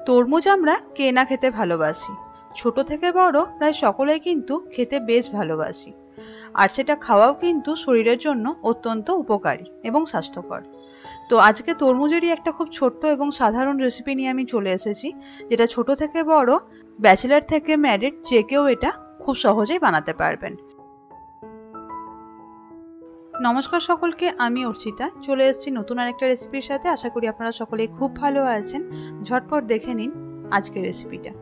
তরমুজ আমরা কে না খেতে ভালোবাসি। ছোট থেকে বড় প্রায় সকলেই কিন্তু খেতে বেশ ভালোবাসি, আর সেটা খাওয়াও কিন্তু শরীরের জন্য অত্যন্ত উপকারী এবং স্বাস্থ্যকর। তো আজকে তরমুজেরই একটা খুব ছোট্ট এবং সাধারণ রেসিপি নিয়ে আমি চলে এসেছি, যেটা ছোট থেকে বড়, ব্যাচেলার থেকে ম্যারিড, যে কেউ এটা খুব সহজেই বানাতে পারবেন। নমস্কার সকলকে, আমি অর্চিতা চলে এসেছি নতুন আরেকটা রেসিপির সাথে। আশা করি আপনারা সকলেই খুব ভালো আছেন। ঝটপট দেখে নিন আজকের রেসিপিটা।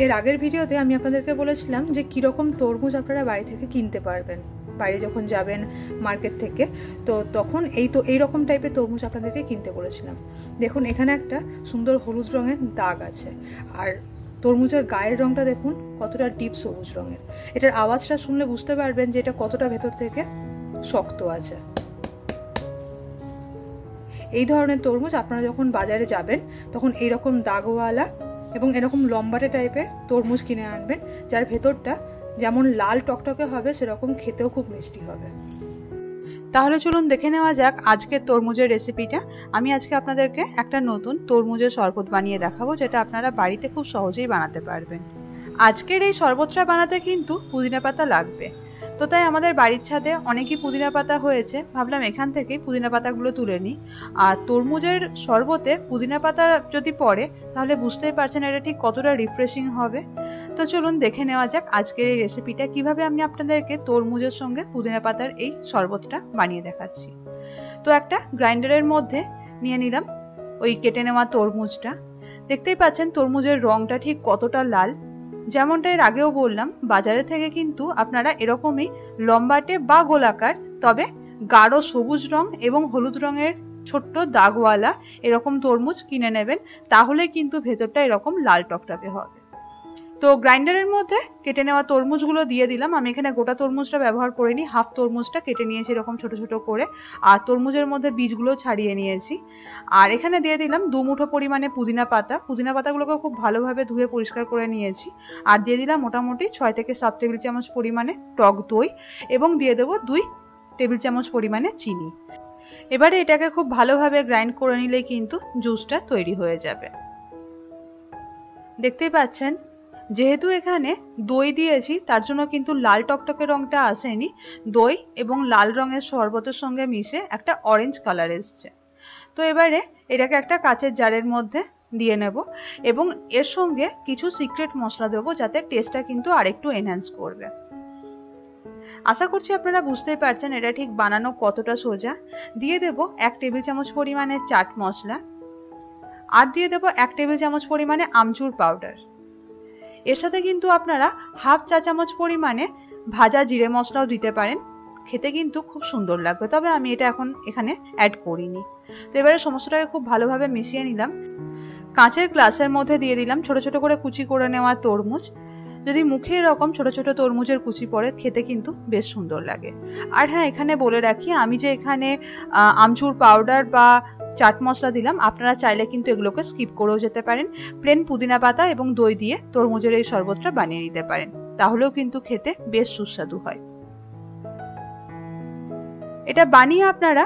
এর আগের ভিডিওতে আমি আপনাদেরকে বলেছিলাম যে কীরকম তরমুজ আপনারা বাড়ি থেকে কিনতে পারবেন। বাইরে যখন যাবেন মার্কেট থেকে, তো তখন এইরকম টাইপের তরমুজ আপনাদেরকে কিনতে বলেছিলাম। দেখুন, এখানে একটা সুন্দর হলুদ রঙের দাগ আছে, আর তরমুজের গায়ের রঙটা দেখুন কতটা ডিপ সবুজ রঙের। এটার আওয়াজটা শুনলে বুঝতে পারবেন যে এটা কতটা ভেতর থেকে শক্ত আছে। এই ধরনের তরমুজ আপনারা যখন বাজারে যাবেন তখন এইরকম দাগওয়ালা এবং এরকম লম্বাটে টাইপের তরমুজ কিনে আনবেন, যার ভেতরটা যেমন লাল টকটকে হবে সেরকম খেতেও খুব মিষ্টি হবে। তাহলে চলুন দেখে নেওয়া যাক আজকের তরমুজের রেসিপিটা। আমি আজকে আপনাদেরকে একটা নতুন তরমুজের শরবত বানিয়ে দেখাবো, যেটা আপনারা বাড়িতে খুব সহজেই বানাতে পারবেন। আজকের এই শরবতটা বানাতে কিন্তু পুদিনা পাতা লাগবে। তো তাই আমাদের বাড়ির ছাদে অনেকই পুদিনা পাতা হয়েছে, ভাবলাম এখান থেকে পুদিনা পাতাগুলো তুলে নিই। আর তরমুজের শরবতে পুদিনা পাতা যদি পড়ে তাহলে বুঝতেই পারছেন এটা ঠিক কতটা রিফ্রেশিং হবে। তো চলুন দেখে নেওয়া যাক আজকের এই রেসিপিটা, কিভাবে আমি আপনাদেরকে তরমুজের সঙ্গে পুদিনা পাতার এই শরবতটা বানিয়ে দেখাচ্ছি। তো একটা গ্রাইন্ডারের মধ্যে নিয়ে নিলাম ওই কেটে নেওয়া তরমুজটা। দেখতেই পাচ্ছেন তরমুজের রংটা ঠিক কতটা লাল। যেমনটা এর আগেও বললাম, বাজারে থেকে কিন্তু আপনারা এরকমই লম্বাটে বা গোলাকার, তবে গাঢ় সবুজ রং এবং হলুদ রঙের ছোট্ট দাগওয়ালা এরকম তরমুজ কিনে নেবেন, তাহলে কিন্তু ভেতরটা এরকম লাল টকটকে হবে। তো গ্রাইন্ডারের মধ্যে কেটে নেওয়া তরমুজগুলো দিয়ে দিলাম। আমি এখানে গোটা তরমুজটা ব্যবহার করিনি, হাফ তরমুজটা কেটে নিয়েছি এরকম ছোট ছোট করে, আর তরমুজের মধ্যে বীজগুলো ছাড়িয়ে নিয়েছি। আর এখানে দিয়ে দিলাম 2 মুঠো পরিমাণে পুদিনা পাতা। পুদিনা পাতাগুলোকে খুব ভালোভাবে ধুয়ে পরিষ্কার করে নিয়েছি। আর দিয়ে দিলাম মোটামুটি 6 থেকে 7 টেবিল চামচ পরিমাণে টক দই, এবং দিয়ে দেবো 2 টেবিল চামচ পরিমাণে চিনি। এবারে এটাকে খুব ভালোভাবে গ্রাইন্ড করে নিলেই কিন্তু জুসটা তৈরি হয়ে যাবে। দেখতেই পাচ্ছেন, যেহেতু এখানে দই দিয়েছি তার জন্য কিন্তু লাল টকটকে রংটা আসেনি। দই এবং লাল রঙের শরবতের সঙ্গে মিশে একটা অরেঞ্জ কালার এসছে। তো এবারে এটাকে একটা কাচের জারের মধ্যে দিয়ে নেব, এবং এর সঙ্গে কিছু সিক্রেট মশলা দেবো, যাতে টেস্টটা কিন্তু আরেকটু এনহ্যান্স করবে। আশা করছি আপনারা বুঝতেই পারছেন এটা ঠিক বানানো কতটা সোজা। দিয়ে দেব 1 টেবিল চামচ পরিমাণে চাট মশলা, আর দিয়ে দেব 1 টেবিল চামচ পরিমাণে আমচুর পাউডার। এর সাথে কিন্তু আপনারা হাফ চা চামচ পরিমাণে ভাজা জিরে মশলাও দিতে পারেন, খেতে কিন্তু খুব সুন্দর লাগবে, তবে আমি এটা এখন এখানে অ্যাড করিনি। তো এবারে সমস্তটাকে খুব ভালোভাবে মিশিয়ে নিলাম। কাঁচের গ্লাসের মধ্যে দিয়ে দিলাম ছোট ছোট করে কুচি করে নেওয়া তরমুজ। যদি মুখে এরকম ছোট ছোট তরমুজের কুচি পড়ে, খেতে কিন্তু বেশ সুন্দর লাগে। আর হ্যাঁ, এখানে বলে রাখি, আমি যে এখানে আমচুর পাউডার বা চাট মশলা দিলাম, আপনারা চাইলে কিন্তু এগুলোকে স্কিপ করেও যেতে পারেন। প্লেন পুদিনা পাতা এবং দই দিয়ে তরমুজের এই শরবতটা বানিয়ে নিতে পারেন, তাহলেও কিন্তু খেতে বেশ সুস্বাদু হয়। এটা বানিয়ে আপনারা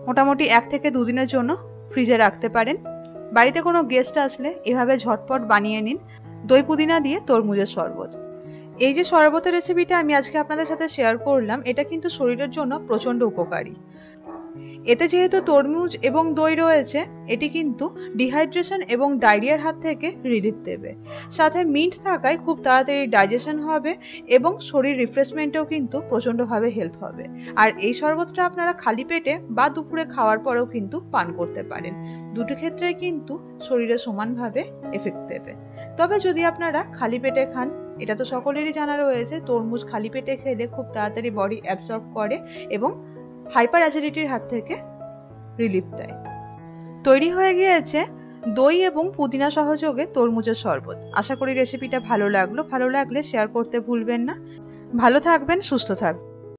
মোটামুটি 1 থেকে 2 দিনের জন্য ফ্রিজে রাখতে পারেন। বাড়িতে কোনো গেস্ট আসলে এভাবে ঝটপট বানিয়ে নিন দই পুদিনা দিয়ে তরমুজের শরবত। এই যে শরবতের রেসিপিটা আমি আজকে আপনাদের সাথে শেয়ার করলাম, এটা কিন্তু শরীরের জন্য প্রচন্ড উপকারী। এতে যেহেতু তরমুজ এবং দই রয়েছে, এটি কিন্তু ডিহাইড্রেশন এবং ডায়রিয়ার হাত থেকে রিলিফ দেবে। সাথে মিন্ট থাকায় খুব তাড়াতাড়ি ডাইজেশন হবে এবং শরীর রিফ্রেশমেন্টেও কিন্তু প্রচন্ডভাবে হেল্প হবে। আর এই শরবতটা আপনারা খালি পেটে বা দুপুরে খাওয়ার পরেও কিন্তু পান করতে পারেন। দুটো ক্ষেত্রেই কিন্তু শরীরে সমানভাবে এফেক্ট দেবে। তবে যদি আপনারা খালি পেটে খান, এটা তো সকলেরই জানা রয়েছে, তরমুজ খালি পেটে খেলে খুব তাড়াতাড়ি বডি অ্যাবসর্ব করে এবং হাইপার অ্যাসিডিটির হাত থেকে রিলিফ দেয়। তৈরি হয়ে গিয়েছে দই এবং পুদিনা সহযোগে তরমুজের শরবত। আশা করি রেসিপিটা ভালো লাগলো। ভালো লাগলে শেয়ার করতে ভুলবেন না। ভালো থাকবেন, সুস্থ থাকবেন।